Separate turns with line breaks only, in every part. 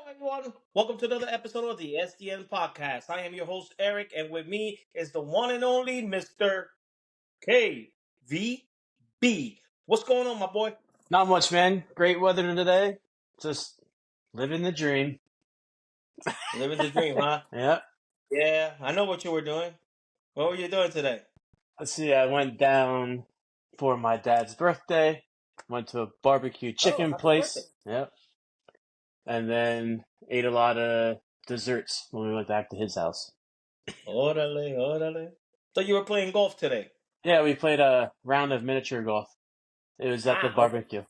everyone. Welcome to another episode of the SDN Podcast. I am your host, Eric, and with me is the one and only Mr. KVB. What's going on, my boy?
Not much, man. Great weather today. Just living the dream.
Living the dream, huh?
Yep.
Yeah, I know what you were doing. What were you doing today?
Let's see, I went down for my dad's birthday. Went to a barbecue
Oh,
chicken
happy birthday.
place. Yep. And then ate a lot of desserts when we went back to his house.
Orale, orale. So you were playing golf today?
Yeah, we played a round of miniature golf. It was at the
Ah, okay.
barbecue.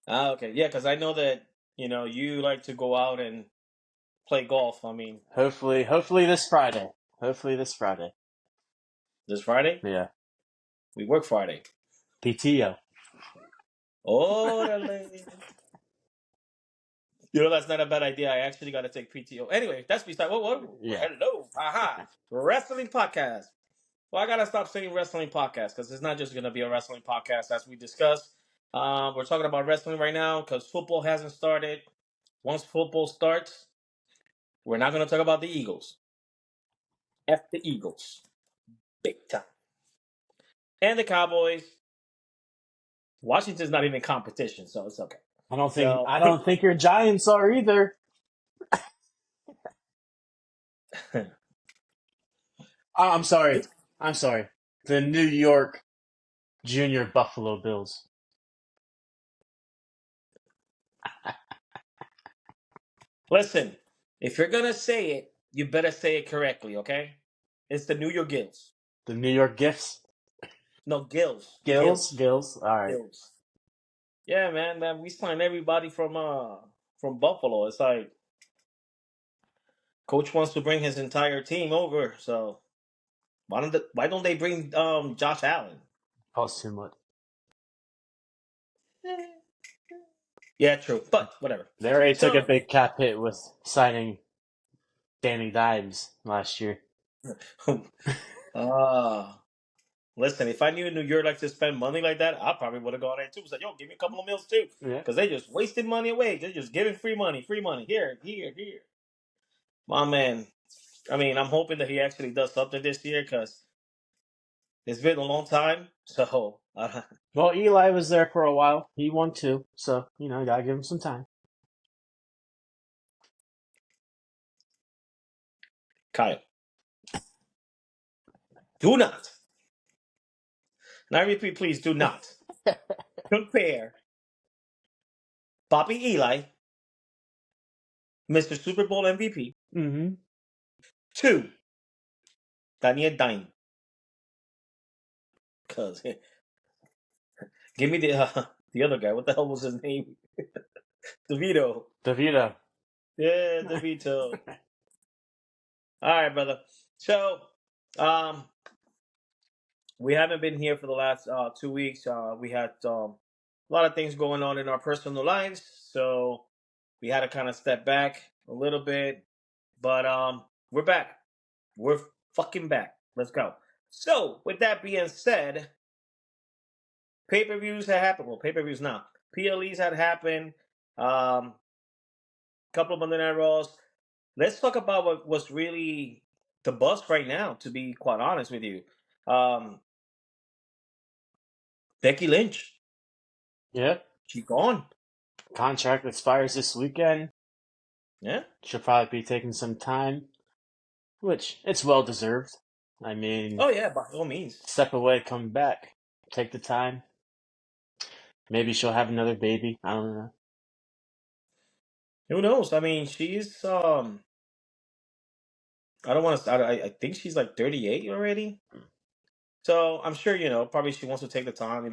Okay. Yeah, because I know that, you like to go out and play golf. I mean,
Hopefully this Friday. Hopefully this Friday.
this Friday?
Yeah.
We work Friday.
PTO.
Orale. That's not a bad idea. I actually got to take PTO. Anyway, that's beside. What?
Yeah.
Hello. Aha. Wrestling podcast. Well, I got to stop saying wrestling podcast because it's not just going to be a wrestling podcast as we discussed. We're talking about wrestling right now because football hasn't started. Once football starts, we're not going to talk about the Eagles. F the Eagles. Big time. And the Cowboys. Washington's not even competition, so it's okay.
I don't think your Giants are either. I'm sorry. The New York Junior Buffalo Bills.
Listen, if you're going to say it, you better say it correctly, okay? It's the New York Gills.
The New York Gifts?
No, Gills.
Gills? All right.
Gills. Yeah, man, we signed everybody from Buffalo. It's like coach wants to bring his entire team over, so why don't they bring Josh Allen?
Costs too much.
Yeah, true, but whatever.
They already took a big cap hit with signing Danny Dimes last year.
Listen, if I knew New York liked to spend money like that, I probably would have gone there too. Said, "Yo, give me a couple of meals too," because they just wasted money away. They're just giving free money. Here. My man. I mean, I'm hoping that he actually does something this year because it's been a long time. So,
Well, Eli was there for a while. He won too, so gotta give him some time.
Kyle, do not. Now, I repeat, please do not compare Bobby Eli, Mr. Super Bowl MVP, to Daniel Dine. Cause give me the other guy. What the hell was his name? DeVito.
DeVito.
Yeah, DeVito. All right, brother. So, we haven't been here for the last 2 weeks. We had a lot of things going on in our personal lives, so we had to kind of step back a little bit. But we're back. We're fucking back. Let's go. So, with that being said, pay-per-views had happened. Well, pay-per-views now. PLEs had happened. Couple of Monday Night Raws. Let's talk about what was really the buzz right now, to be quite honest with you. Becky Lynch.
Yep.
She's gone.
Contract expires this weekend.
Yeah.
She'll probably be taking some time, which it's well deserved. I mean,
oh yeah, by all means.
Step away, come back, take the time. Maybe she'll have another baby. I don't know.
Who knows? I mean, she's I don't want to. I think she's like 38 already. So I'm sure probably she wants to take the time.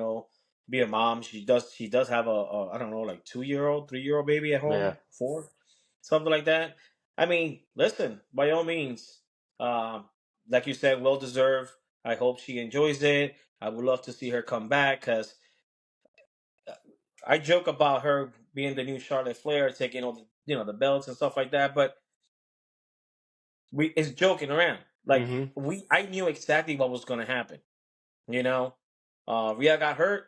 Be a mom. She does have a I don't know, like 2-year-old, 3-year-old baby at home.
Yeah.
4, something like that. I mean, listen, by all means, like you said, well deserved. I hope she enjoys it. I would love to see her come back because I joke about her being the new Charlotte Flair, taking all the belts and stuff like that, but it's joking around. Like I knew exactly what was going to happen. Rhea got hurt,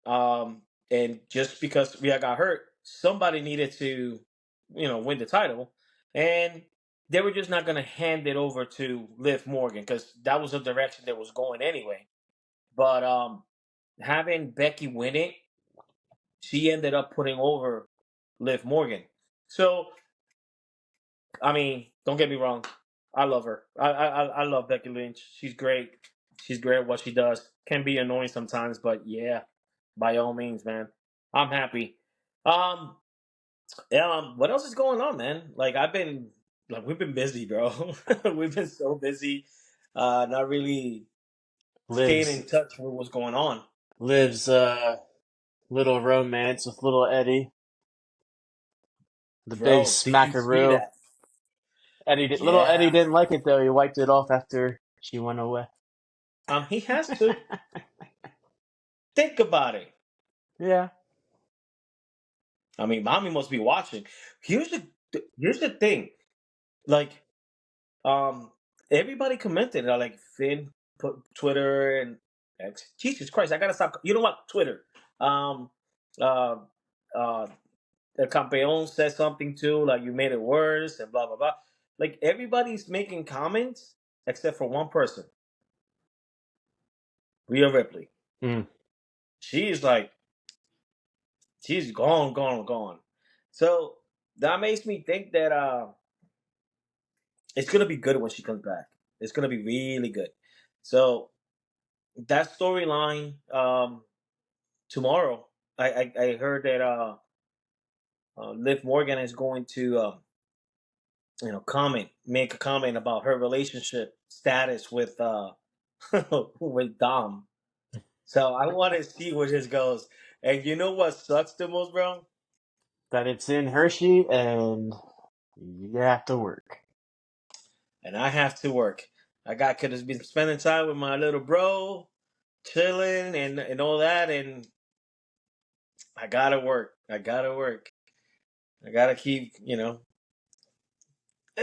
and just because Rhea got hurt, somebody needed to win the title, and they were just not going to hand it over to Liv Morgan because that was the direction that was going anyway. But having Becky win it, she ended up putting over Liv Morgan. So, I mean, don't get me wrong, I love her. I love Becky Lynch. She's great. She's great at what she does. Can be annoying sometimes, but yeah, by all means, man, I'm happy. Um, what else is going on, man? We've been busy, bro. We've been so busy, not really staying
Lives
in touch with what's going on.
lives little romance with little Eddie, the big
Bro, did you see
smackaroo.
that?
Little Eddie
Yeah.
didn't like it though. He wiped it off after she went away.
He has to think about it.
Yeah.
I mean, mommy must be watching. Here's the thing. Like, um, everybody commented. Like Finn put Twitter and X. Jesus Christ, I gotta stop. You know what? Twitter. Um, uh, uh, El Campeón said something too. Like you made it worse and blah blah blah. Like everybody's making comments except for one person, Rhea Ripley.
Mm.
She's like, she's gone, gone, gone. So that makes me think that it's gonna be good when she comes back. It's gonna be really good. So that storyline tomorrow, I heard that Liv Morgan is going to make a comment about her relationship status with with Dom. So I want to see where this goes. And you know what sucks the most, bro?
That it's in Hershey and you have to work.
And I have to work. Could have been spending time with my little bro, chilling and all that, and I gotta work. I gotta work. I gotta keep. It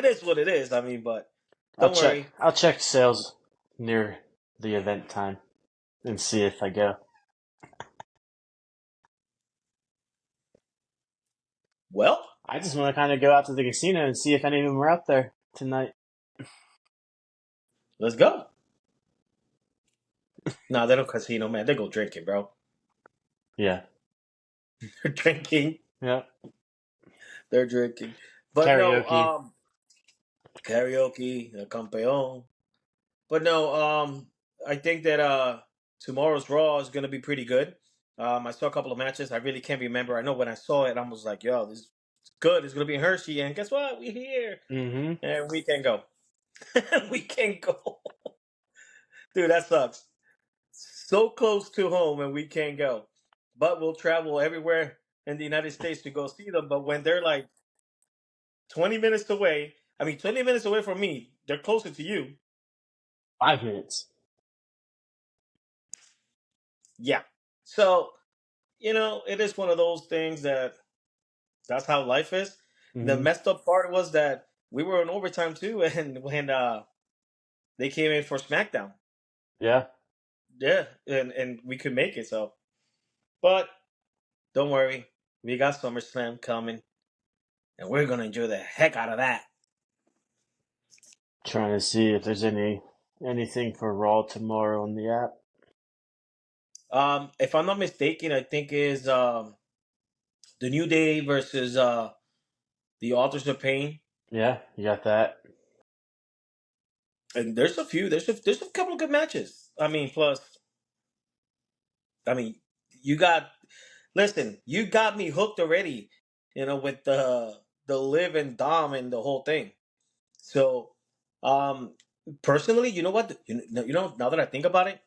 is what it is. I mean, but don't worry.
I'll check sales near the event time and see if I go.
Well,
I just want to kind of go out to the casino and see if any of them are out there tonight.
let's go. No, they don't casino, man. They go drinking, bro.
Yeah.
They're drinking.
Yeah.
They're drinking. But no,
Karaoke.
karaoke, campeón. But no, I think that tomorrow's Raw is gonna be pretty good. I saw a couple of matches. I really can't remember. I know when I saw it, I was like, "Yo, this is good. It's gonna be in Hershey." And guess what? We're here,
Mm-hmm.
and we can go. We can go, dude. That sucks. So close to home, and we can't go. But we'll travel everywhere in the United States to go see them. But when they're like 20 minutes away, 20 minutes away from me, they're closer to you.
5 minutes.
Yeah. So, it is one of those things that's how life is. The
Mm-hmm.
messed up part was that we were in overtime too, and when they came in for SmackDown,
Yeah.
yeah, and we could make it. So, but don't worry, we got SummerSlam coming, and we're gonna enjoy the heck out of that.
Trying to see if there's anything for Raw tomorrow on the app.
If I'm not mistaken, I think is the New Day versus the Authors of Pain,
Yeah, you got that.
and there's a few. There's a couple of good matches. Plus, you got listen, you got me hooked already. With the Liv and Dom and the whole thing. So, um, personally, you know what? Now that I think about it,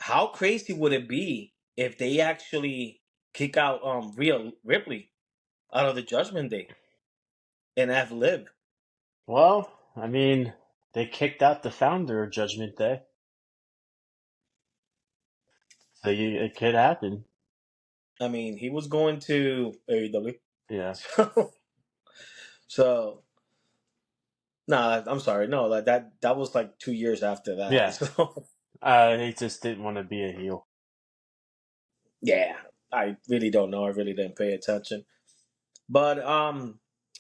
how crazy would it be if they actually kick out Rhea Ripley out of the Judgment Day and have Liv?
Well, they kicked out the founder of Judgment Day. So it could happen.
He was going to AEW.
Yeah.
So nah, I'm sorry. No, like that was like 2 years after that.
Yeah.
So
He just didn't want to be a heel.
yeah, I really don't know. I really didn't pay attention. But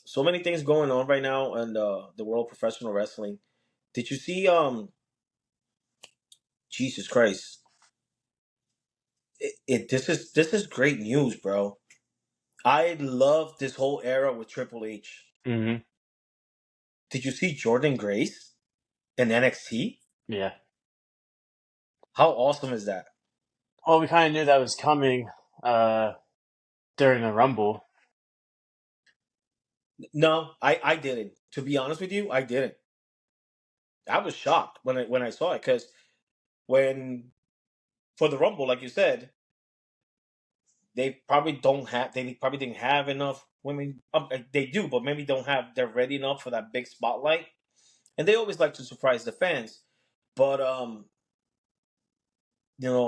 So many things going on right now in the world of professional wrestling. Did you see? Jesus Christ! This is great news, bro. I love this whole era with Triple H.
Mm-hmm.
Did you see Jordynne Grace in NXT?
Yeah.
How awesome is that?
Well, we kind of knew that was coming during the Rumble.
No, I didn't. To be honest with you, I didn't. I was shocked when I saw it because when for the Rumble, like you said, they probably didn't have enough women. They do, but maybe don't have they're ready enough for that big spotlight. And they always like to surprise the fans. But a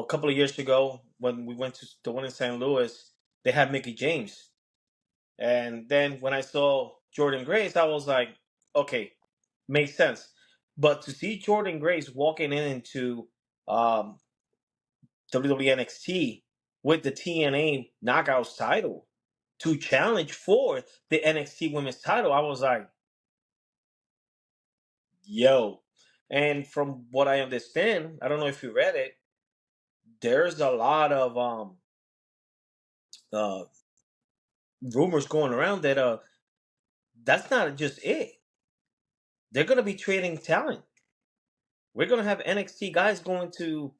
couple of years ago when we went to the one in St. Louis, they had Mickey James. And then when I saw Jordynne Grace, I was like, okay, makes sense. But to see Jordynne Grace walking into um, WWE NXT with the TNA Knockouts title to challenge for the NXT Women's title, I was like, yo. And from what I understand, I don't know if you read it, there's a lot of uh, rumors going around that that's not just it. They're gonna be trading talent. We're gonna have NXT guys going to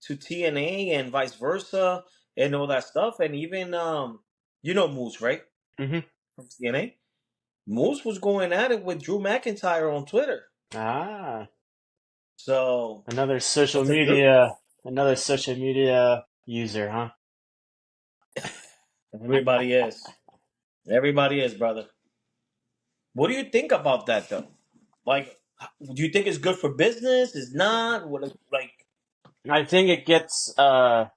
TNA and vice versa and all that stuff. And even Moose, right?
Mm-hmm.
From TNA. Moose was going at it with Drew McIntyre on Twitter.
Ah,
So
another
it's a good
social media user, huh?
everybody is. Everybody is, brother. What do you think about that though? Like do you think it's good for business? Is not what like
I think it gets the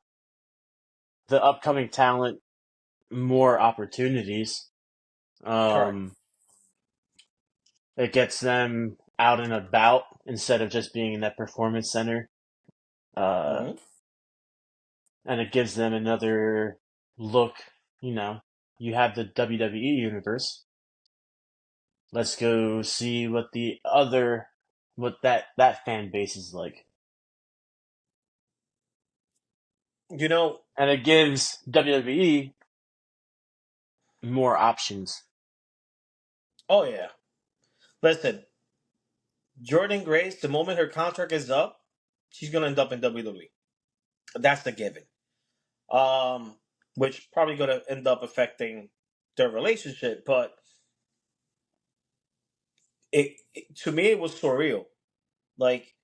upcoming talent more opportunities.
correct.
Um, it gets them out and about instead of just being in that performance center. Uh,
Hmm.
and it gives them another look. You have the WWE universe. Let's go see what that fan base is like.
You know,
And it gives WWE more options.
oh yeah. Listen, Jordynne Grace, the moment her contract is up, she's gonna end up in WWE. That's the given. Um, which probably gonna end up affecting their relationship. But to me it was surreal. Like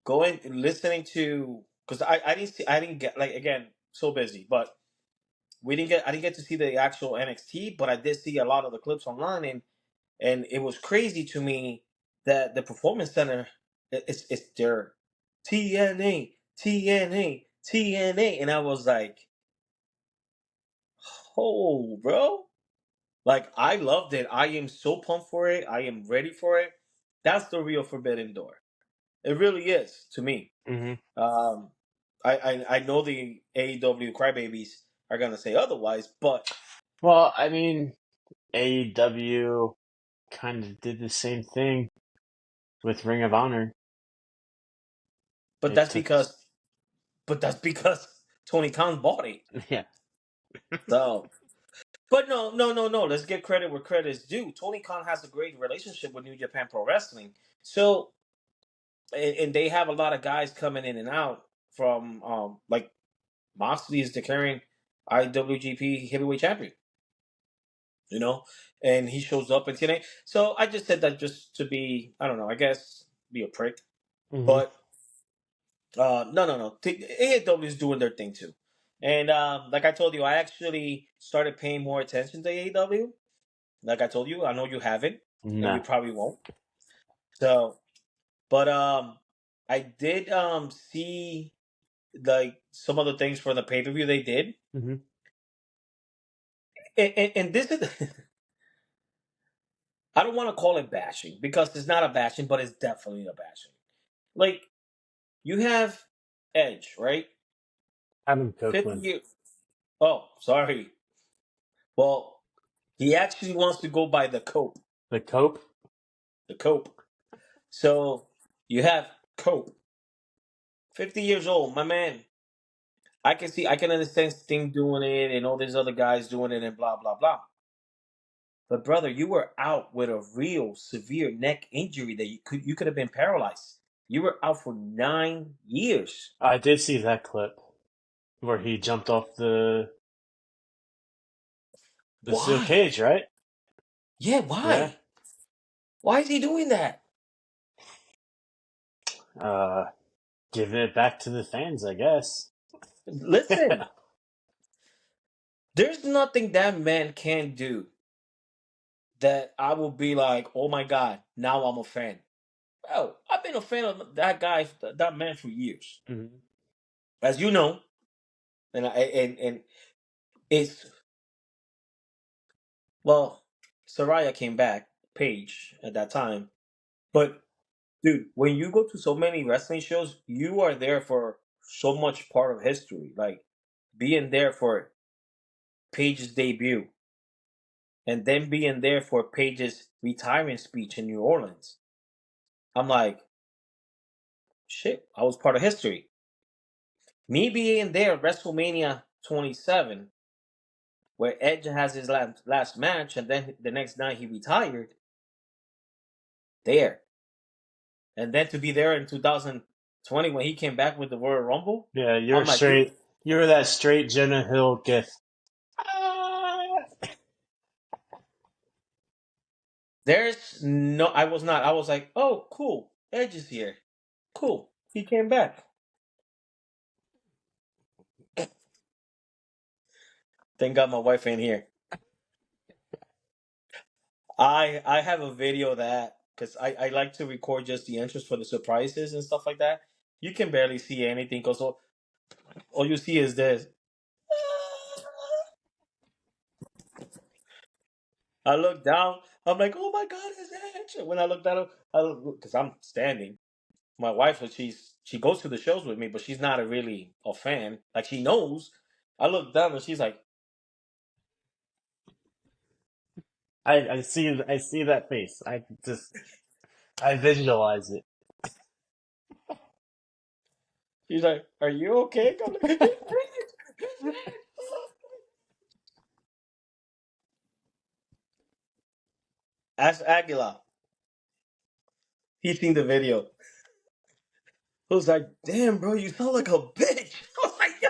going listening to because I didn't get like again so busy, but I didn't get to see the actual NXT, but I did see a lot of the clips online, and it was crazy to me that the performance center it's their TNA TNA TNA, and I was like, oh, bro. Like I loved it. I am so pumped for it. I am ready for it. That's the real Forbidden Door. It really is to me.
Mm-hmm.
Um, I know the AEW crybabies are gonna say otherwise, but
Well, I mean, AEW kind of did the same thing with Ring of Honor.
but
It
that's
took,
because Tony Khan bought it.
yeah.
So, but no. Let's get credit where credit is due. Tony Khan has a great relationship with New Japan Pro Wrestling. So, and they have a lot of guys coming in and out from like Moxley is declaring IWGP Heavyweight Champion. You know, and he shows up in TNA. So I just said that just to be, I don't know, I guess be a prick.
Mm-hmm.
But no. AEW is doing their thing too. And like I told you, I actually started paying more attention to AEW. Like I told you, I know you haven't, and you
No.
probably won't. So, but I did see like some of the things for the pay per view they did,
Mm-hmm.
and this is I don't want to call it bashing because it's not a bashing, but it's definitely a bashing. Like you have Edge, right?
Adam
50
Copeland.
years. Oh, sorry. Well, He actually wants to go by the Cope.
The Cope?
The Cope. So you have Cope, 50 years old, my man. I can understand Sting doing it and all these other guys doing it and blah blah blah. But brother, you were out with a real severe neck injury that you could have been paralyzed. You were out for 9 years.
I did see that clip where he jumped off the steel
Why?
cage, right?
Yeah,
Yeah.
why? Why is he doing that?
Uh, giving it back to the fans, I guess.
Listen, there's nothing that man can do that I will be like, oh my god, now I'm a fan. Oh, I've been a fan of that guy, that man for years,
Mm-hmm.
as you know, and it's well, Soraya came back, Paige at that time, but dude, when you go to so many wrestling shows, you are there for so much part of history, like being there for Paige's debut, and then being there for Paige's retirement speech in New Orleans. I'm like, shit, I was part of history. Me being there at WrestleMania 27, where Edge has his last match, and then the next night he retired, there. And then to be there in 2020 when he came back with the Royal Rumble,
Yeah,
I'm like, dude,
you're that straight Jenna Hill gif. Ah!
there's no, I was not. I was like, oh, cool, Edge is here. Cool, he came back. Thank God my wife ain't here. I have a video of that because I like to record just the entrance for the surprises and stuff like that. You can barely see anything because all you see is this. I look down. I'm like, oh my God, it's Edge. When I look down, because I'm standing. My wife, she goes to the shows with me, but she's not really a fan. Like she knows. I look down and she's like,
I see that face. I visualize it.
are you okay? I'm like, "It's Edge, it's Edge." Ask Aguilar. He seen the video. I was like, damn, bro, you sound like a bitch. I was like, yo.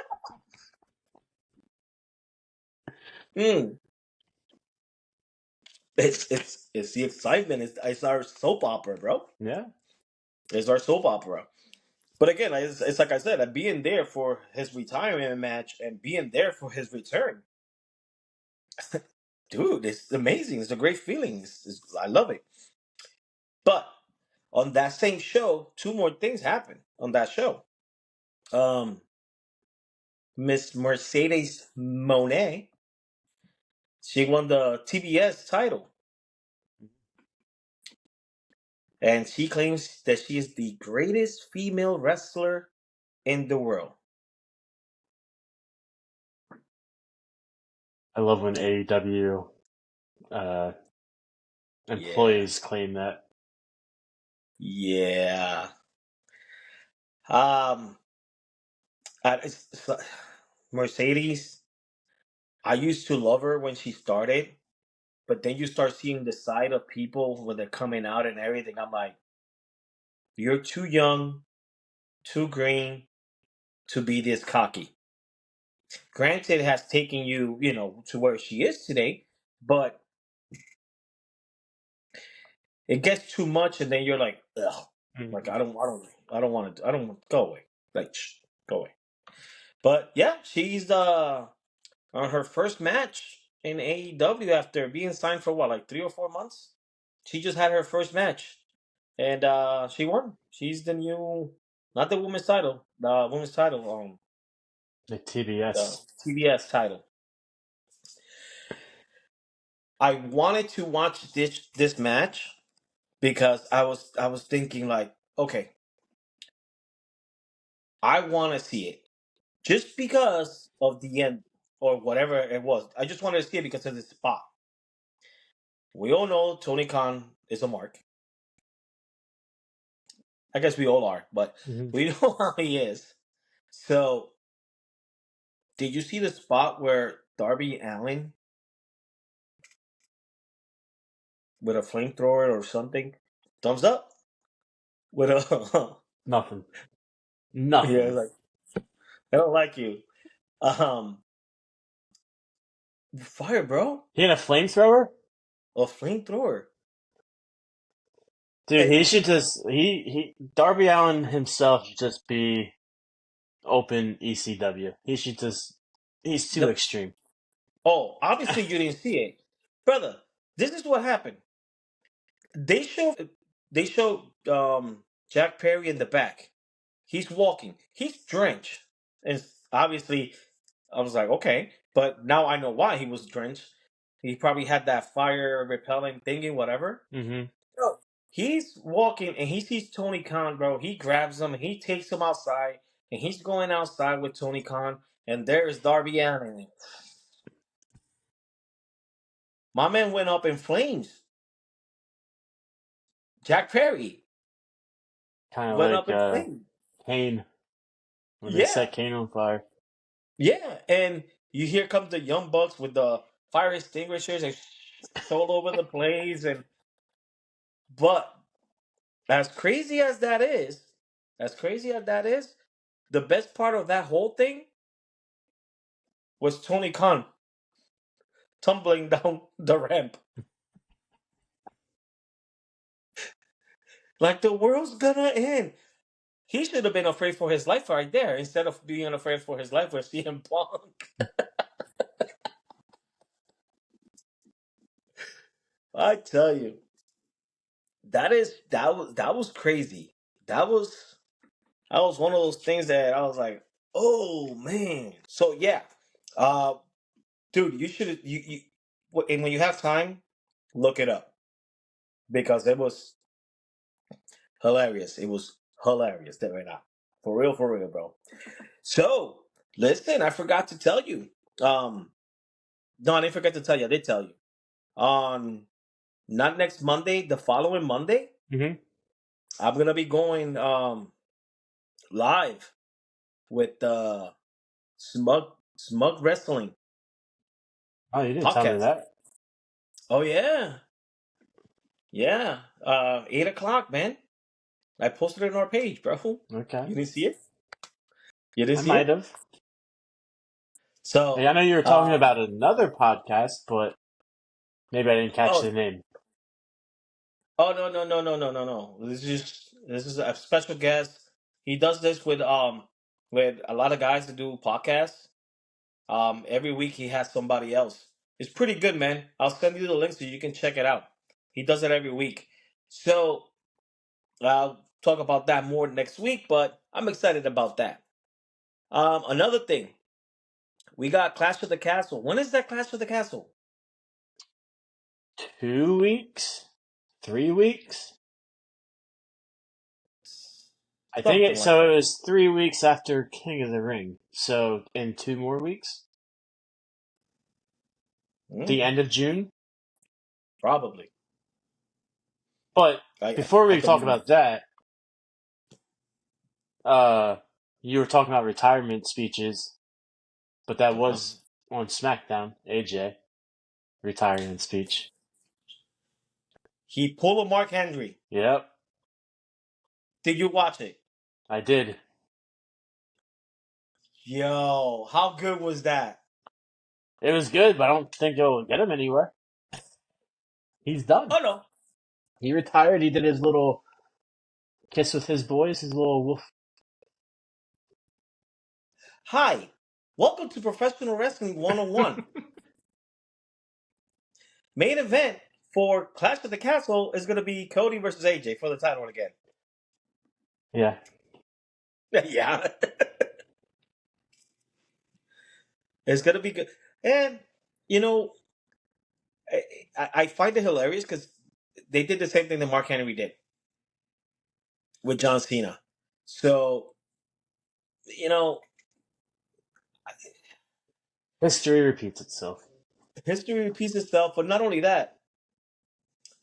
It's the excitement. It's our soap opera, bro.
Yeah.
It's our soap opera. But again, it's like I said, being there for his retirement match and being there for his return, dude, it's amazing. It's a great feeling. I love it. But on that same show, two more things happened on that show. Um, Miss Mercedes Monet, she won the TBS title, and she claims that she is the greatest female wrestler in the world.
I love when AEW uh,
Yeah,
employees claim that.
yeah. Um, it's Mercedes. I used to love her when she started, but then you start seeing the side of people when they're coming out and everything. I'm like, you're too young, too green to be this cocky. Granted, it has taken you, to where she is today, but it gets too much, and then you're like, ugh, like
Mhm.
I don't want to, I don't want go away, like, go away. But yeah, she's on her first match in AEW after being signed for what, like 3 or 4 months. She just had her first match, and she won. She's the new, not the women's title, the women's title,
The
the
TBS.
TBS title. I wanted to watch this match because I was thinking like, okay, I want to see it just because of the end or whatever it was. I just wanted to see it because of the spot. We all know Tony Khan is a mark. I guess we all are, but we know how he is. So, did you see the spot where Darby Allin with a flamethrower or something? Thumbs up. With a
Nothing.
yeah,
Nothing.
like I don't like you. Um, fire, bro.
He had a flamethrower?
A flamethrower.
Dude,
And
he should just Darby Allin himself should just be open ECW. He's too
the
extreme.
obviously you didn't see it, brother. This is what happened. They showed Jack Perry in the back. He's walking. He's drenched, and obviously I was like, okay, but now I know why he was drenched. He probably had that fire repelling thingy, whatever.
Mm-hmm.
Bro, he's walking and he sees Tony Khan, bro. He grabs him and he takes him outside, and he's going outside with Tony Khan, and there is Darby Allin. My man went up in flames. Jack Perry
Kind of
went
like
up in flames.
Kane when they
Yeah,
set Kane on fire.
yeah, and you hear comes the Young Bucks with the fire extinguishers and all over the place, and but as crazy as that is, as crazy as that is, the best part of that whole thing was Tony Khan tumbling down the ramp. Like the world's gonna end. He should have been afraid for his life right there instead of being afraid for his life with CM Punk. I tell you, that was crazy. That was one of those things that I was like, oh man. So yeah, uh, dude, you should and when you have time, look it up because it was hilarious. It was hilarious. That right now, for real, bro. So listen, I forgot to tell you. No, I didn't forget to tell you. I did tell you. On not next Monday, the following Monday,
Mm-hmm.
I'm gonna be going live with Smug Wrestling
Oh, you didn't tell me
podcast.
that.
Oh yeah, yeah. 8 o'clock, man. I posted it on our page, bro.
Okay.
You didn't see it? You didn't
I
see
might
it?
have. Hey,
So,
I know you were talking
um,
about another podcast, but maybe I didn't catch
oh,
the name.
oh no. This is a special guest. He does this with a lot of guys that do podcasts. Every week he has somebody else. It's pretty good, man. I'll send you the link so you can check it out. He does it every week. So I'll talk about that more next week, but I'm excited about that. Another thing, we got Clash of the Castle. When is that Clash of the Castle?
2 weeks? 3 weeks? I think
Something
it.
like
So it
that.
was 3 weeks after King of the Ring. So in 2 more weeks, the
Mm,
end of June.
probably.
But before
I
we talk
believe
about
you.
that, uh, you were talking about retirement speeches, but that
Uh-huh.
was on SmackDown. AJ retirement speech.
He pulled a Mark Henry.
Yep,
Did you watch it?
I did.
Yo, how good was that?
It was good, but I don't think it'll get him anywhere. He's done.
Oh no.
He retired. He did his little kiss with his boys, his little wolf.
Hi. Welcome to Professional Wrestling 101. Main event for Clash of the Castle is going to be Cody versus AJ for the title again.
Yeah.
Yeah. It's going to be good. And, you know, I find it hilarious because they did the same thing that Mark Henry did with John Cena. So, you know,
History repeats itself.
history repeats itself. But not only that,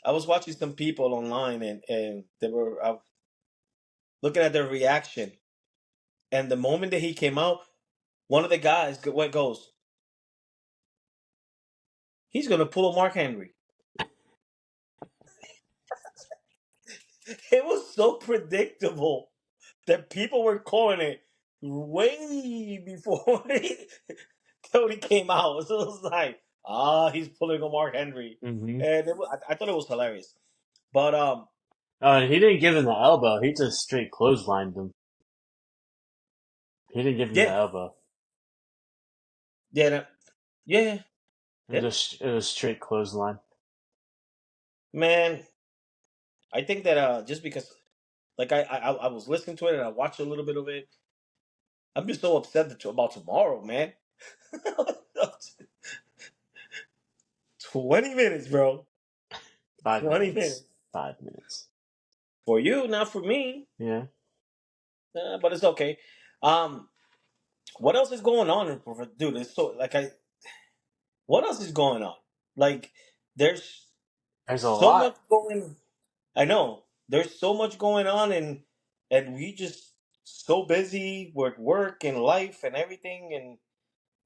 I was watching some people online, and they were looking at their reaction. And the moment that he came out, one of the guys what goes, he's gonna pull a Mark Henry. It was so predictable that people were calling it way before Cody came out. So it was like, he's pulling a Mark Henry,
Mm-hmm.
and I thought it was hilarious. But
He didn't give him the elbow. He just straight clotheslined him. He didn't give him the
yeah,
elbow.
yeah, yeah,
It
yeah.
was straight clothesline.
Man, I think that just because, like, I was listening to it and I watched a little bit of it. I'm just so upset about tomorrow, man. 20 minutes, bro.
5
20
minutes.
minutes
5 minutes.
for you, not for me.
Yeah.
But it's okay. Um, what else is going on, dude? It's so like I. What else is going on? Like, there's
There's a
so much
lot.
going. I know there's so much going on, and we just so busy with work and life and everything. And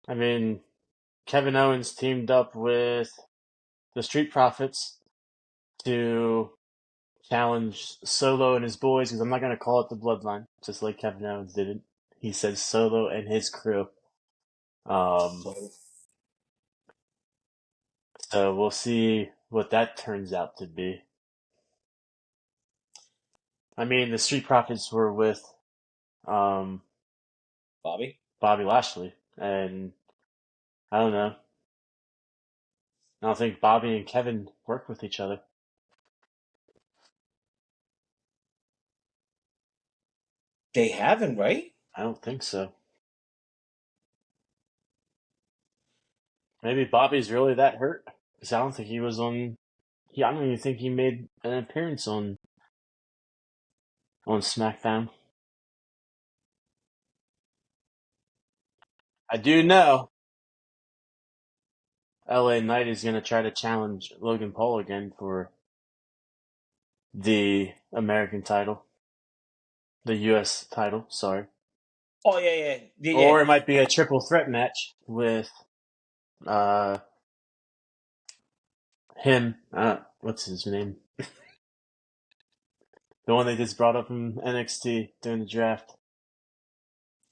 I mean, Kevin Owens teamed up with the Street Profits to challenge Solo and his boys, because I'm not going to call it the Bloodline, just like Kevin Owens did it. He said Solo and his crew.
so
So we'll see what that turns out to be. I mean, the Street Profits were with um,
Bobby,
Bobby Lashley, and I don't know. I don't think Bobby and Kevin work with each other.
they haven't, right?
I don't think so. Maybe Bobby's really that hurt, because I don't think he was on. I don't even think he made an appearance on SmackDown. I do know LA Knight is going to try to challenge Logan Paul again for the American title, the U.S. title. Sorry.
Oh yeah.
Or it might be a triple threat match with uh him. What's his name? The one they just brought up from NXT during the draft.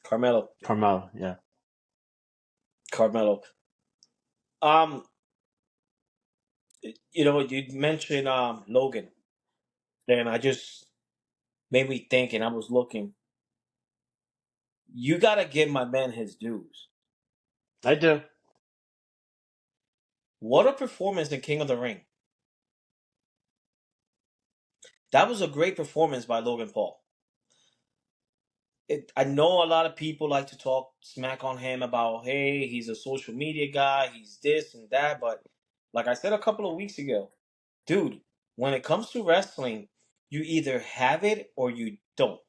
Carmelo,
Carmelo, yeah.
Carmelo. You know what you mentioned, Logan, and I just made me think, and I was looking. You gotta give my man his dues.
I do.
What a performance in King of the Ring. That was a great performance by Logan Paul. I know a lot of people like to talk smack on him about, hey, he's a social media guy, he's this and that, but like I said a couple of weeks ago, dude, when it comes to wrestling, you either have it or you don't.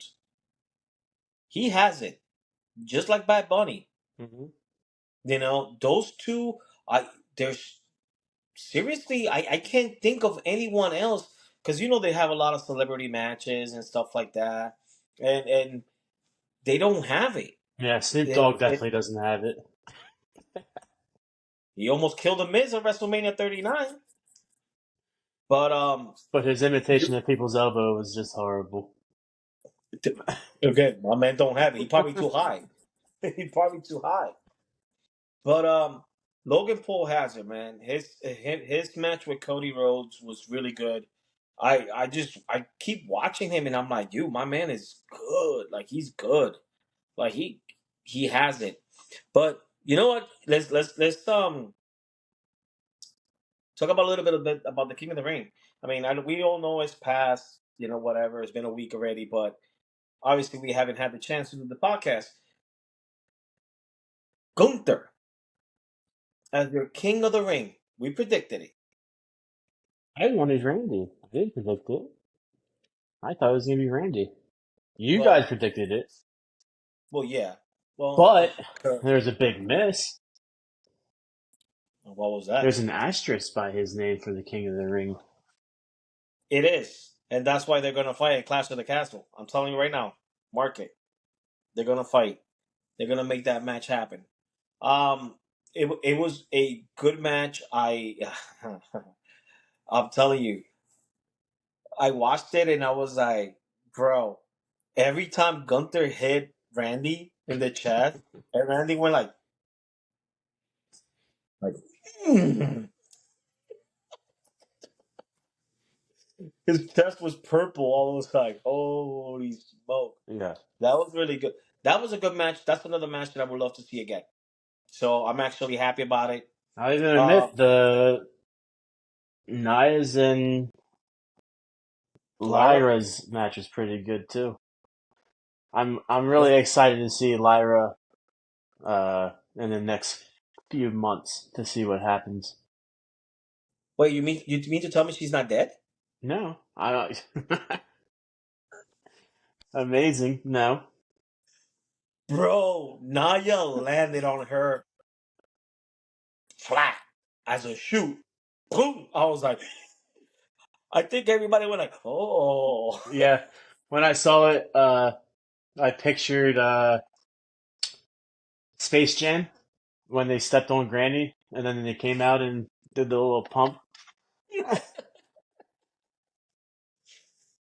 He has it, just like Bad Bunny.
Mm-hmm.
You know, those two, there's seriously, I can't think of anyone else because you know they have a lot of celebrity matches and stuff like that, and they don't have it.
Yeah, Snoop Dogg
It,
definitely
it
doesn't have it.
he almost killed the Miz at WrestleMania 39, but
But his imitation
you
of people's elbow was just horrible.
again, my man don't have it. He probably too high. He probably too high. But Logan Paul has it, man. His match with Cody Rhodes was really good. I keep watching him and I'm like, you, my man is good. Like he's good. Like he has it. But you know what? Let's talk about a little bit about the King of the Ring. I mean, we all know it's past, you know, whatever. It's been a week already, but obviously we haven't had the chance to do the podcast. Gunther as your King of the Ring. We predicted it.
I wanted Randy. I didn't predict it. I thought it was going to be Randy. You guys
Well,
predicted it.
well, yeah. Well,
But there's a big miss.
what was that?
There's an asterisk by his name for the King of the Ring.
It is, and that's why they're gonna fight at Clash of the Castle. I'm telling you right now, mark it. They're gonna fight. They're gonna make that match happen. Um, it was a good match. I'm telling you, I watched it and I was like, bro. Every time Gunther hit Randy in the chest, and Randy went like his chest was purple. I was like, holy smoke.
Yeah.
That was really good. That was a good match. That's another match that I would love to see again. So I'm actually happy about it.
I'll even
Um,
admit the Nia's and
Lyra.
Lyra's match was pretty good too. I'm
Was,
really excited to see Lyra in the next few months to see what happens.
wait, you mean to tell me she's not dead?
No, I don't. Amazing. No.
Bro, Naya landed on her flat as a shoot. Boom! I was like, I think everybody went like, oh.
Yeah. When I saw it, I pictured Space Jam when they stepped on Granny, and then they came out and did the little pump.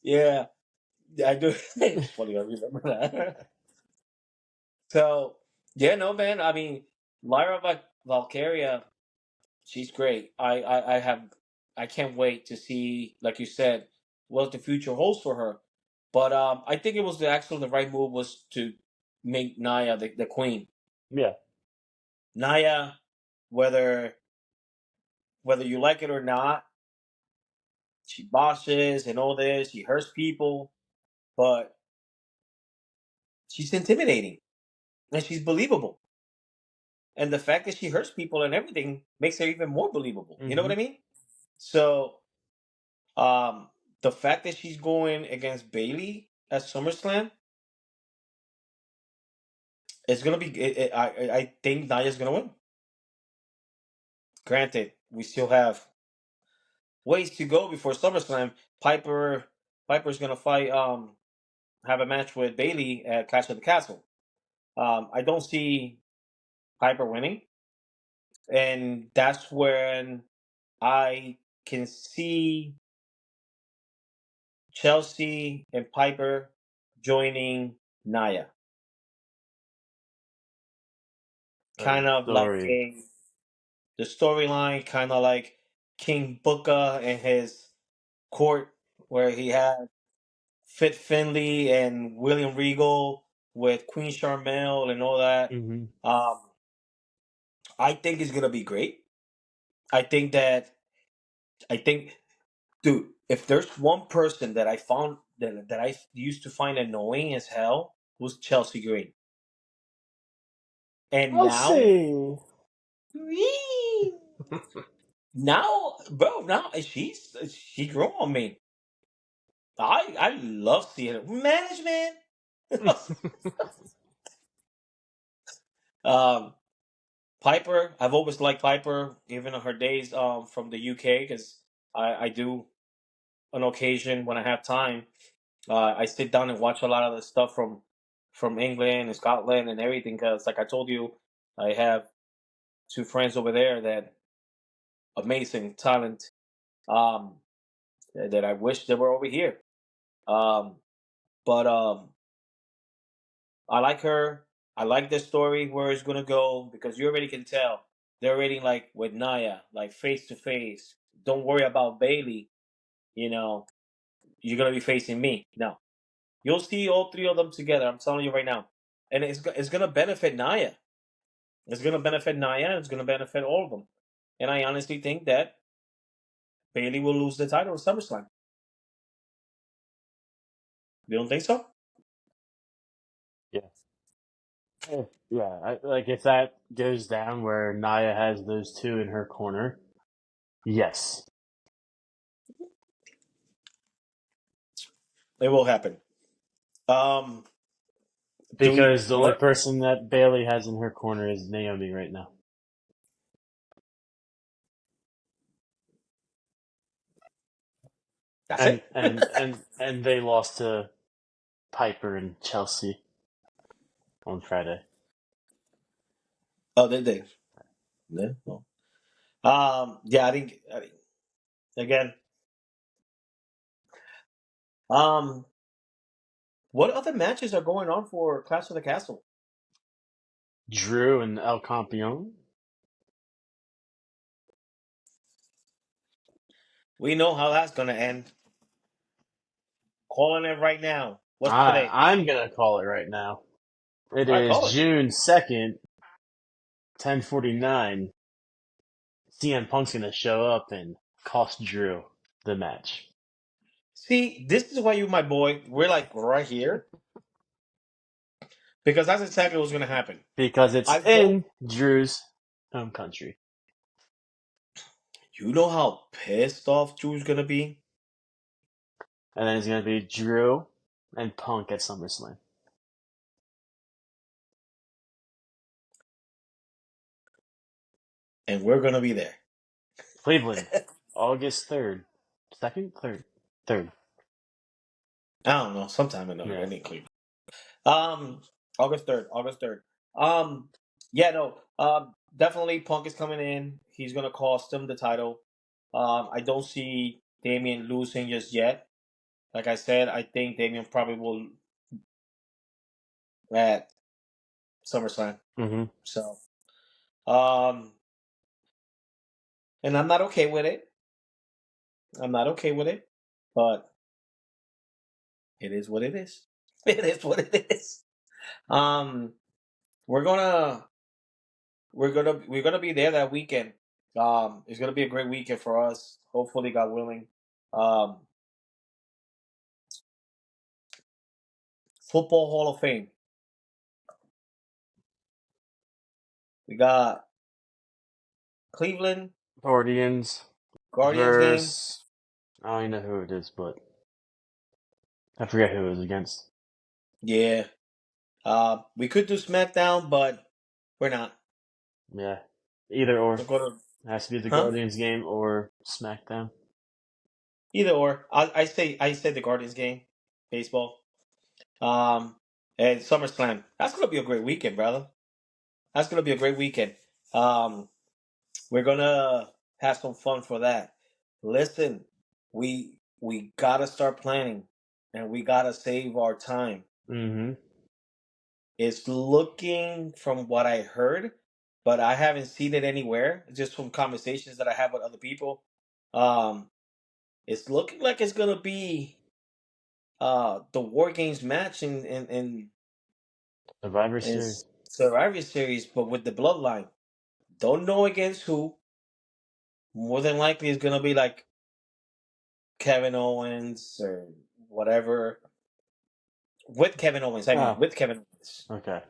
Yeah, I do. It's funny, I remember that. So, yeah, no, man. I mean, Valkyria, she's great. I can't wait to see, like you said, what the future holds for her. But I think it was the right move was to make Naya the queen.
Yeah.
Naya, whether you like it or not, she bosses and all this. She hurts people, but she's intimidating and she's believable. And the fact that she hurts people and everything makes her even more believable. You know what
Hmm.
I mean? So, um, the fact that she's going against Bailey at SummerSlam is gonna be. I think Naya's gonna win. Granted, we still have ways to go before SummerSlam. Piper's gonna fight. Have a match with Bailey at Clash of the Castle. I don't see Piper winning, and that's when I can see Chelsea and Piper joining Naya.
The
Kind of like
story.
the storyline, kind of like King Booker and his court, where he had Fit Finley and William Regal with Queen Charmel and all that.
Hmm.
Um, I think it's gonna be great. I think that I think, dude, if there's one person that I found that I used to find annoying as hell was Chelsea Green, and
I'll
now,
see.
now she grew on me. I love seeing it. Management. um, Piper, I've always liked Piper, given her days from the UK, because I do on occasion when I have time. I sit down and watch a lot of the stuff from England and Scotland and everything. Because, like I told you, I have two friends over there that amazing talent. Um, that I wish they were over here. Um, but I like her. I like the story where it's gonna go because you already can tell they're already like with Naya, like face to face. Don't worry about Bailey. You know, you're gonna be facing me. No, you'll see all three of them together. I'm telling you right now, and it's gonna benefit Naya. It's gonna benefit Naya. It's gonna benefit all of them. And I honestly think that Bailey will lose the title at SummerSlam. You don't think so?
Yeah. Yeah. Like if that goes down where Naya has those two in her corner, yes.
It will happen. Um, do
Because the only
what?
person that Bailey has in her corner is Naomi right now.
That's
and
it.
and and they lost to Piper and Chelsea on Friday.
Oh, did they? Yeah. Well, yeah, I think again. Um, what other matches are going on for Clash of the Castle?
Drew and El Campeon.
We know how that's gonna end. Calling it right now. What's today?
I'm gonna call it right now. It
I
is
call it.
June 2nd, 10:49. CM Punk's gonna show up and cost Drew the match
See, this is why you, my boy, we're like right here because that's exactly what's gonna happen.
because it's
I don't.
in Drew's home country.
You know how pissed off Drew's gonna be.
And then it's gonna be Drew and Punk at SummerSlam.
And we're gonna be there.
Cleveland, August 3rd. 2nd? 3rd? 3rd.
I don't know, sometime in
Yeah.
Cleveland. Um, August 3rd. August 3rd. Yeah, no. Definitely Punk is coming in. He's gonna cost him the title. I don't see Damian losing just yet. Like I said, I think Damian probably will at SummerSlam.
Mm-hmm.
So, um, and I'm not okay with it. I'm not okay with it, but it is what it is. It is what it is. Um, we're gonna we're gonna be there that weekend. It's gonna be a great weekend for us. Hopefully, God willing. Um, Football Hall of Fame. We got Cleveland
Guardians
Guardians game.
versus. I don't even know who it is, but I forget who it was against.
Yeah. We could do SmackDown, but we're not.
Yeah. Either or.
We're gonna,
It has to be the
huh?
Guardians game or SmackDown.
Either or. I say the Guardians game, baseball. Um, and SummerSlam. That's gonna be a great weekend, brother. That's gonna be a great weekend. Um, we're gonna have some fun for that. Listen, we gotta start planning, and we gotta save our time.
Mm-hmm.
It's looking from what I heard, but I haven't seen it anywhere. Just from conversations that I have with other people. Um, it's looking like it's gonna be the War Games match
Survivor
in
Series.
Survivor Series, but with the Bloodline. Don't know against who. More than likely, it's gonna be like Kevin Owens or whatever. With Kevin Owens, I mean,
Oh,
with Kevin Owens.
okay.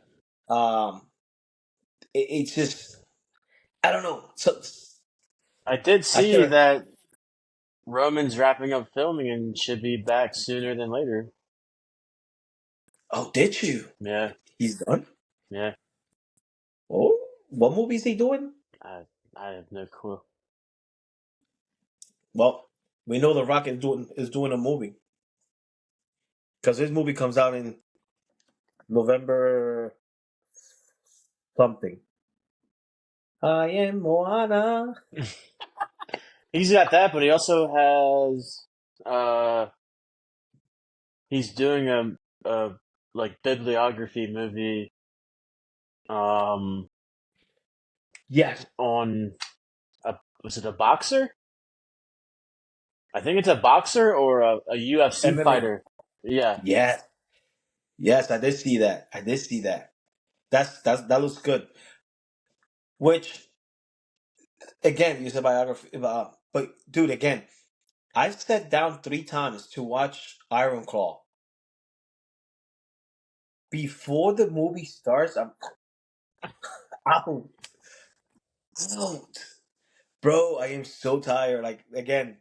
Um, it's just I don't know. So
I did
I should
see
have.
that Roman's wrapping up filming and should be back sooner than later.
Oh, did you?
Yeah,
He's done.
yeah.
Oh, what movie is he doing?
I I have no clue.
Well, we know The Rock is doing a movie because his movie comes out in November something. I am Moana.
He's got that, but he also has he's doing a like bibliography movie um
Yes,
on a was it a boxer? I think it's a boxer or a UFC
MMA.
fighter. Yeah.
Yes, yes, I did see that. I did see that. That looks good. Which again, is a biography. But dude, again, I've sat down 3 times to watch Iron Claw. Before the movie starts, I'm out. Out. Bro, I am so tired. Like again,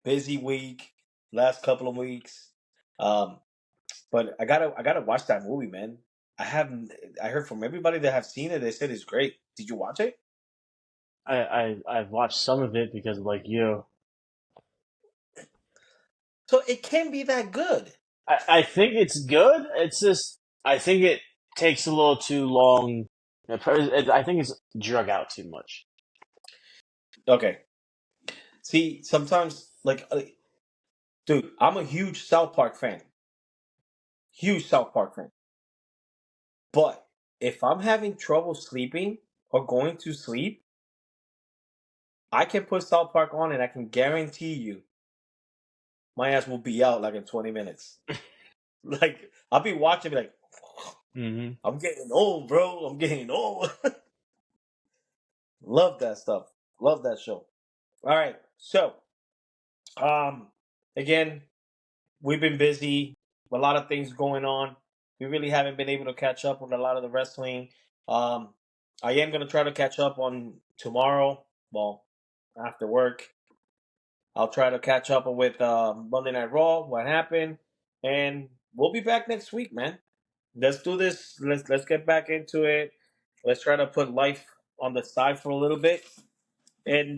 busy week, last couple of weeks. Um, but I gotta watch that movie, man. I haven't. I heard from everybody that have seen it. They said it's great. Did you watch it?
I've watched some of it because like you.
So it can't be that good.
I think it's good. It's just I think it takes a little too long. I think it's drug out too much.
Okay. See, sometimes, dude, I'm a huge South Park fan. Huge South Park fan. But if I'm having trouble sleeping or going to sleep, I can put South Park on and I can guarantee you my ass will be out like in 20 minutes. Like, I'll be watching, be like,
Mm-hmm.
I'm getting old, bro. I'm getting old. Love that stuff. Love that show. All right. So, um, again, we've been busy, a lot of things going on. We really haven't been able to catch up with a lot of the wrestling. Um, I am going to try to catch up on tomorrow. Well, after work, I'll try to catch up with Monday Night Raw, what happened, and we'll be back next week, man. Let's do this. Let's get back into it. Let's try to put life on the side for a little bit and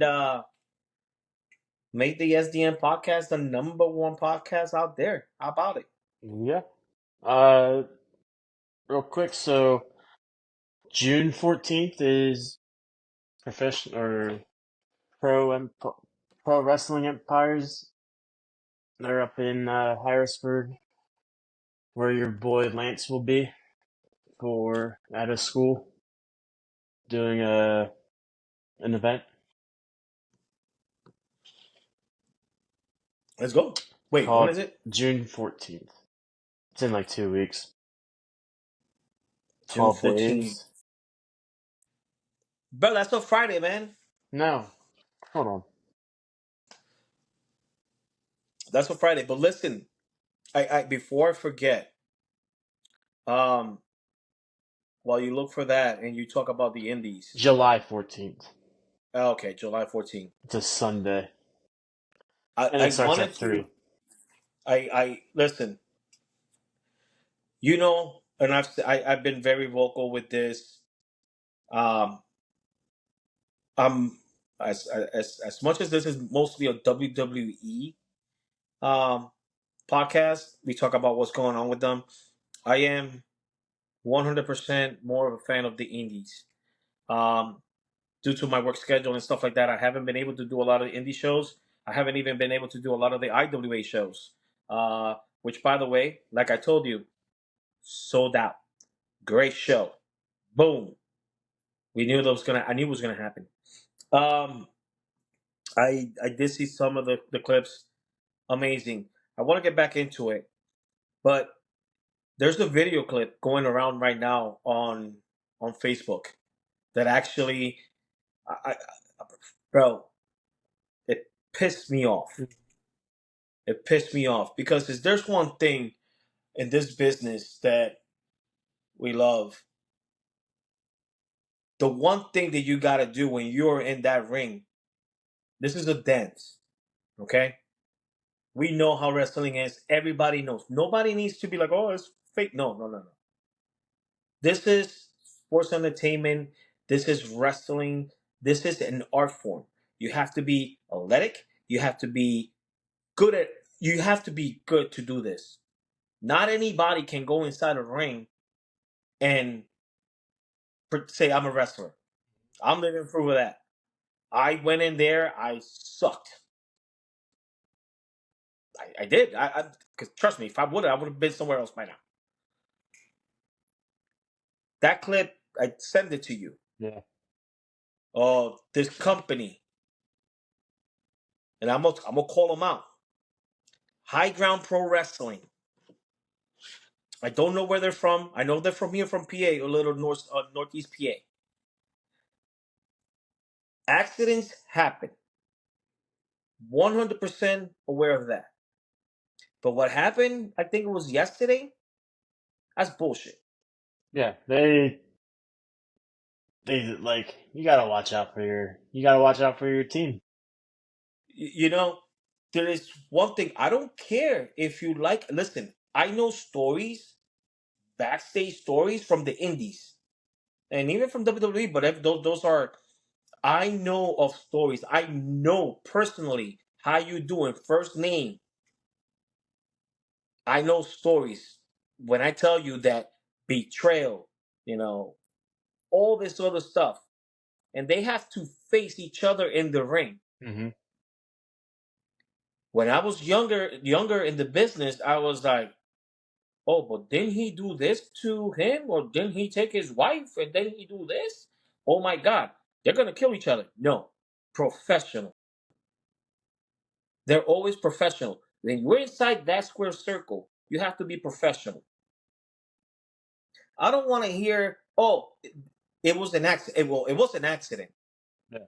make the SDN podcast the number one podcast out there. How about it?
Yeah. Real quick. So June 14th is professional or pro wrestling empires. They're up in Harrisburg, where your boy Lance will be for at a school doing an event
Let's go. Wait, when
called
is it?
June 14th. It's in like 2 weeks.
June
12
14th.
days.
Bro, that's a Friday, man.
No, hold on.
That's a Friday. But listen, I before I forget, um, while you look for that and you talk about the indies.
July 14th.
Okay, July 14th.
It's a Sunday.
I,
And
I
it starts
wanted
at
to
3.
I listen, and I've been very vocal with this. Um I'm as much as this is mostly a WWE um podcast, we talk about what's going on with them. I am 100% more of a fan of the indies. Um, due to my work schedule and stuff like that, I haven't been able to do a lot of indie shows. I haven't even been able to do a lot of the IWA shows. Which, by the way, like I told you, sold out. Great show. Boom. We knew that was gonna. I knew it was gonna happen. Um, I did see some of the clips. Amazing. I want to get back into it, but there's a video clip going around right now on Facebook that actually, I bro, it pissed me off. It pissed me off because if there's one thing in this business that we love, the one thing that you got to do when you're in that ring, this is a dance, okay? We know how wrestling is. Everybody knows. Nobody needs to be like, oh, it's fake. No, no, no, no. This is sports entertainment. This is wrestling. This is an art form. You have to be athletic. You have to be good at. You have to be good to do this. Not anybody can go inside a ring and say I'm a wrestler. I'm living proof of that. I went in there. I sucked. I did. Because trust me, if I would have been somewhere else by now. That clip, I send it to you.
Yeah.
This company, and I'm gonna call them out. High Ground Pro Wrestling. I don't know where they're from. I know they're from here, from PA, a little northeast PA. Accidents happen. 100% aware of that. But what happened, I think it was yesterday, that's bullshit.
Yeah, they like you gotta watch out for your team.
You know, there is one thing. I don't care if you like. Listen, I know stories, backstage stories from the indies, and even from WWE. But if those are, I know of stories. I know personally how you doing. First name. I know stories when I tell you that betrayal, all this other stuff, and they have to face each other in the ring.
Mm-hmm.
When I was younger in the business, I was like, oh, but didn't he do this to him? Or didn't he take his wife and then he do this? Oh my God, they're going to kill each other. No, professional. They're always professional. When you're inside that square circle, you have to be professional. I don't want to hear, oh, it was an accident. Well, it was an accident.
Yeah.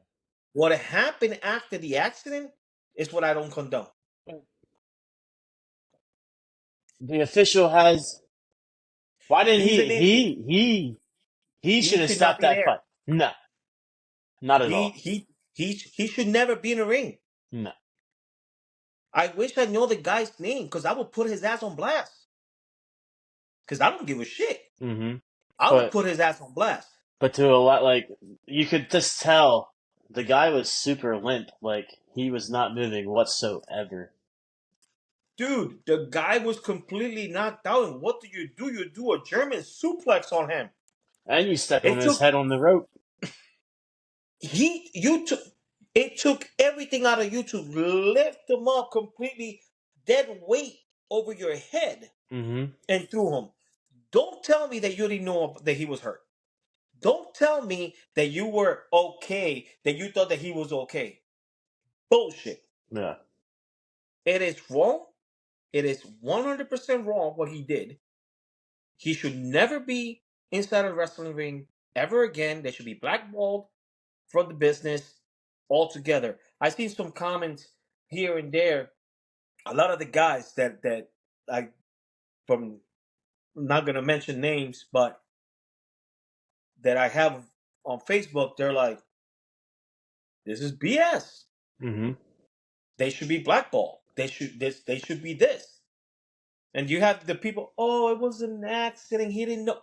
What happened after the accident is what I don't condone.
The official has. Why didn't
He's an idiot.
he
He
should have
should not
stopped
be
that
there.
fight. No, not at
He
all.
he he should never be in a ring.
No.
I wish I know the guy's name because I would put his ass on blast. Because I don't give a shit.
Mm-hmm.
I would
But
put his ass on blast.
to a lot, like, you could just tell the guy was super limp. Like, he was not moving whatsoever.
Dude, the guy was completely knocked out. And what do? You do a German suplex on him.
And you step on
It
his
took
head on the rope.
it took everything out of you to lift him up completely, dead weight over your head
Mm-hmm.
and threw him. Don't tell me that you didn't know that he was hurt. Don't tell me that you were okay, that you thought that he was okay. Bullshit.
Yeah.
It is wrong. It is 100% wrong what he did. He should never be inside a wrestling ring ever again. They should be blackballed from the business altogether. I've seen some comments here and there. A lot of the guys that I from I'm not gonna mention names, but that I have on Facebook, they're like, "This is BS.
Mm-hmm.
They should be blackballed. They should be this." And you have the people, "Oh, it was an accident. He didn't know."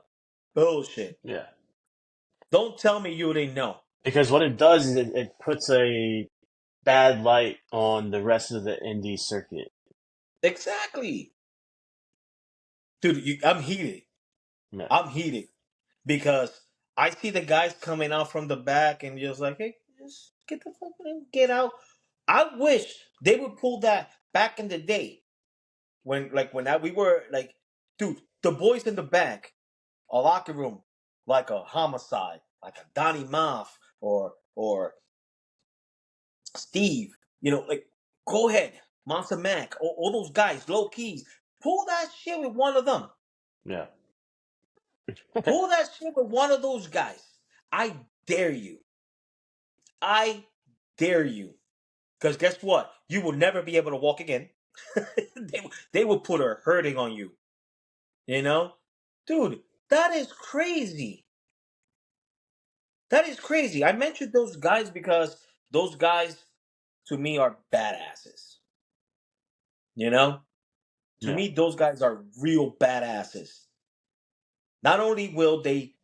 Bullshit.
Yeah.
Don't tell me you didn't know.
Because what it does is it puts a bad light on the rest of the indie circuit.
Exactly. Dude, I'm heated.
Yeah.
I'm heated because I see the guys coming out from the back and just like, hey, just get the fuck in, get out. I wish they would pull that back in the day we were like, dude, the boys in the back, a locker room, like a homicide, like a Donnie Moff or Steve, like go ahead, Monster Mac, all those guys, low keys, pull that shit with one of them.
Yeah.
Pull that shit with one of those guys. I dare you. I dare you. Because guess what? You will never be able to walk again. they will put a hurting on you. You know? Dude, that is crazy. That is crazy. I mentioned those guys because those guys, to me, are badasses. You know? To
Yeah.
me, those guys are real badasses. Not only will they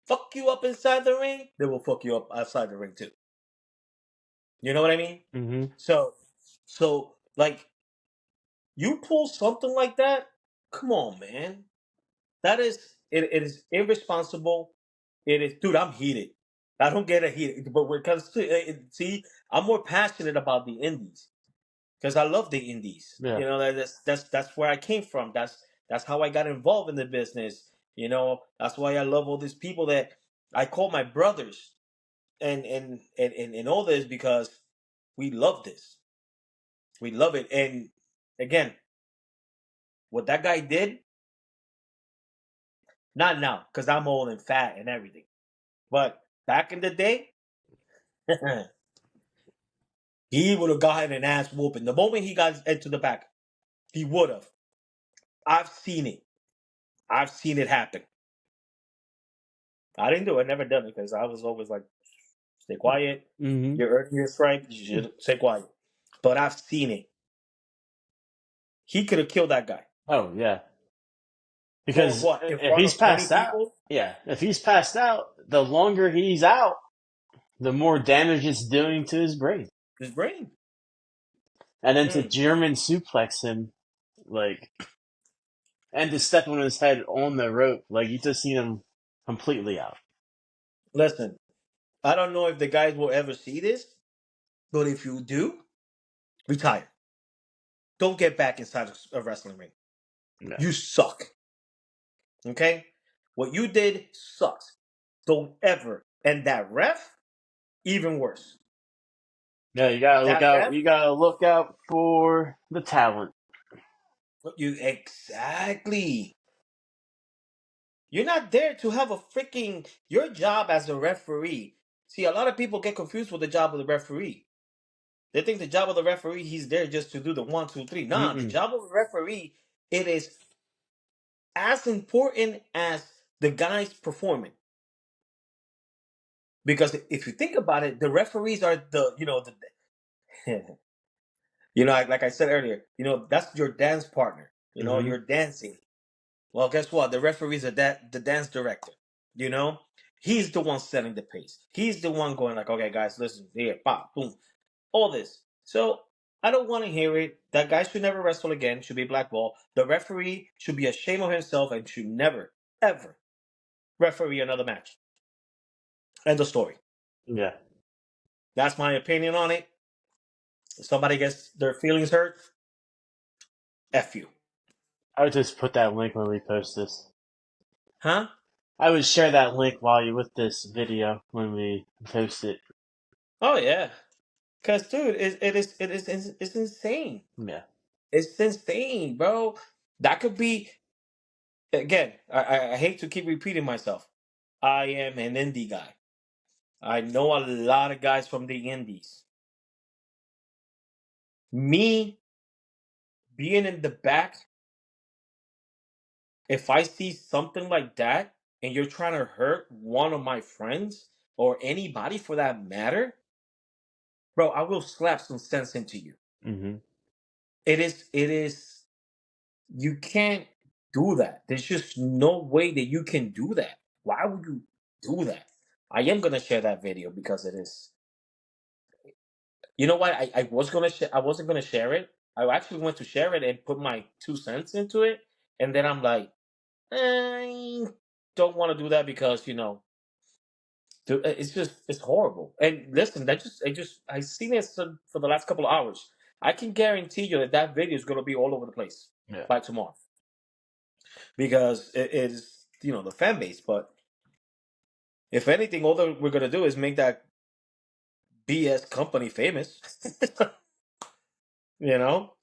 fuck you up inside the ring, they will fuck you up outside the ring too. You know what I mean?
Mm-hmm.
So like you pull something like that, come on, man. That is it is irresponsible. It is, dude. I'm heated. I don't get a heated, but when it comes to see, I'm more passionate about the indies because I love the indies.
Yeah.
That's where I came from. That's how I got involved in the business. That's why I love all these people that I call my brothers, and all this because we love this. We love it. And again, what that guy did, not now, because I'm old and fat and everything. But back in the day, he would have gotten an ass whooping. The moment he got into the back, he would have. I've seen it. I've seen it happen. I didn't do it, never done it, because I was always like, stay quiet.
Mm-hmm.
You're earning your stripes, you should stay quiet. But I've seen it. He could have killed that guy.
Oh, yeah.
For
Because
what? In
if
front
he's
of 20
passed out,
people?
yeah, if he's passed out, the longer he's out, the more damage it's doing to his brain.
His brain.
And then to German suplex him, like, And to step on his head on the rope, like you just seen him completely out.
Listen, I don't know if the guys will ever see this, but if you do, retire. Don't get back inside a wrestling ring.
Yeah.
You suck. Okay? What you did sucks. Don't ever. And that ref, even worse.
Yeah, you gotta look
That
out.
ref,
You gotta look out for the talent.
you exactly. You're not there to have a freaking your job as a referee. See, a lot of people get confused with the job of the referee. They think the job of the referee, he's there just to do the 1, 2, 3. Nah, the
Mm-mm.
job of the referee, it is as important as the guys performing. Because if you think about it, the referees are like I said earlier, that's your dance partner.
Mm-hmm.
You're dancing. Well, guess what? The referees are the dance director. You know, he's the one setting the pace. He's the one going like, okay, guys, listen here, pop, boom, all this. So I don't want to hear it. That guy should never wrestle again. Should be blackballed. The referee should be ashamed of himself and should never, ever referee another match. End of story.
Yeah.
That's my opinion on it. If somebody gets their feelings hurt, F you.
I would just put that link when we post this.
Huh?
I would share that link while you with this video when we post it.
Oh yeah. Cause dude, it's insane.
Yeah.
It's insane, bro. That could be again. I hate to keep repeating myself. I am an indie guy. I know a lot of guys from the indies. Me being in the back, if I see something like that and you're trying to hurt one of my friends or anybody for that matter, bro, I will slap some sense into you.
Mm-hmm.
It is you can't do that. There's just no way that you can do that. Why would you do that? I am gonna share that video because it is. You know what? I wasn't gonna share it. I actually went to share it and put my 2 cents into it, and then I'm like, I don't want to do that because dude, it's horrible. And listen, I seen it for the last couple of hours. I can guarantee you that video is gonna be all over the place
Yeah.
by tomorrow because it is the fan base. But if anything, all that we're gonna do is make that BS company famous. you know.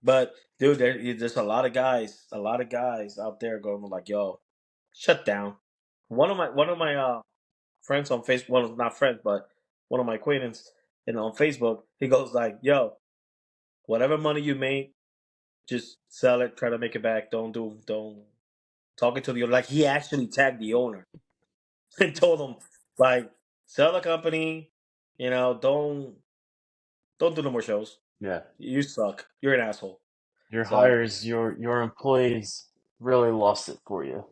But dude, there's a lot of guys out there going like, "Yo, shut down." One of my friends on Facebook, well, not friends, but one of my acquaintances, on Facebook, he goes like, "Yo, whatever money you make, just sell it. Try to make it back. Don't talking to the like." He actually tagged the owner and told him like, "Sell the company. Don't do no more shows.
Yeah.
You suck. You're an asshole."
Your
So.
hires, your employees really lost it for you.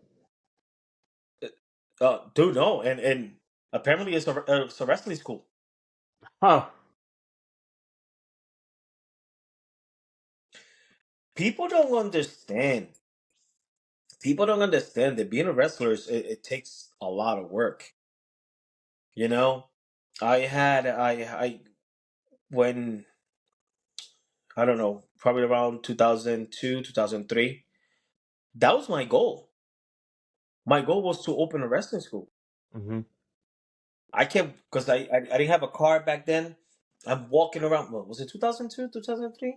Dude, no, and apparently it's a wrestling school.
Huh.
People don't understand. People don't understand that being a wrestler it takes a lot of work. You know, I when I don't know, probably around 2002, 2003. That was my goal. My goal was to open a wrestling school.
Mm-hmm.
I kept because I didn't have a car back then. I'm walking around. What was it? 2002, 2003?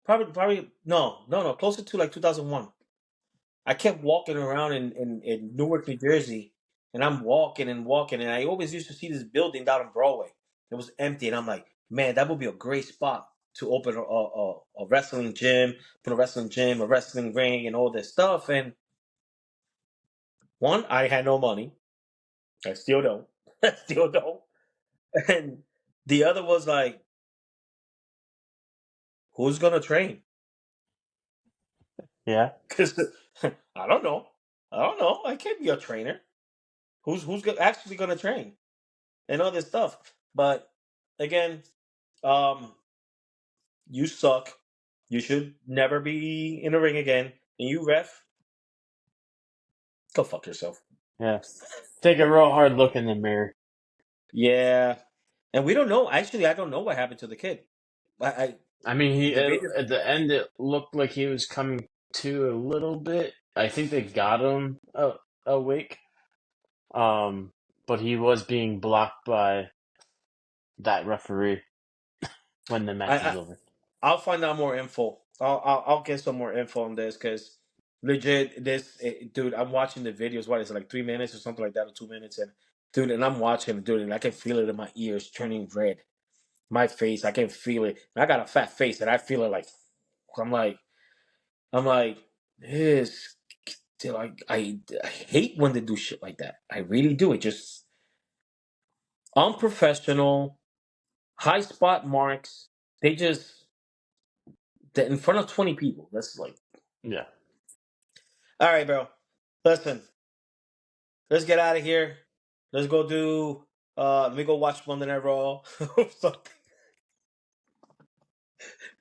Probably no, closer to like 2001. I kept walking around in Newark, New Jersey, and I'm walking and walking, and I always used to see this building down on Broadway. It was empty, and I'm like, man, that would be a great spot to open a wrestling gym, a wrestling ring, and all this stuff. And one, I had no money. I still don't. I still don't. And the other was like, who's gonna train?
Yeah.
Because I don't know. I don't know. I can't be a trainer. Actually gonna train? And all this stuff. But again, um, you suck. You should never be in a ring again. And you, ref, go fuck yourself.
Yeah. Take a real hard look in the mirror.
Yeah. And we don't know. Actually, I don't know what happened to the kid.
I mean,
The video.
at the end, it looked like he was coming to a little bit. I think they got him awake. But he was being blocked by that referee when the match was over.
I'll find out more info. I'll get some more info on this because legit, dude, I'm watching the videos. What is it, like 3 minutes or something like that, or 2 minutes? And dude, and I'm watching, dude, and I can feel it in my ears turning red. My face, I can feel it. And I got a fat face, and I feel it like I'm like this. Dude, I hate when they do shit like that. I really do. It just unprofessional, high spot marks. They just in front of 20 people. That's like,
Yeah.
all right, bro. Listen, let's get out of here. Let's go do. Let me go watch Monday Night Raw or something.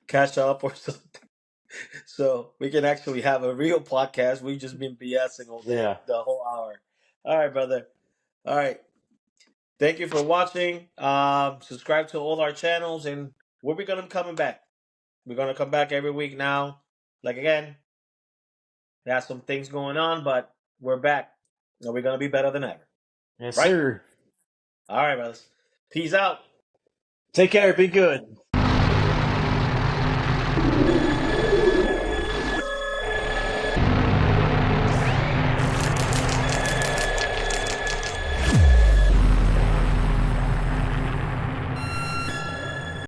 Catch up or something. So we can actually have a real podcast. We've just been BSing all day,
Yeah.
the whole hour. All right, brother. All right. Thank you for watching. Subscribe to all our channels, and we're gonna be coming back. We're gonna come back every week now. Like again, we have some things going on, but we're back, and we're gonna be better than ever.
Yes,
Right?
sir.
All right, brothers. Peace out.
Take care. Be good.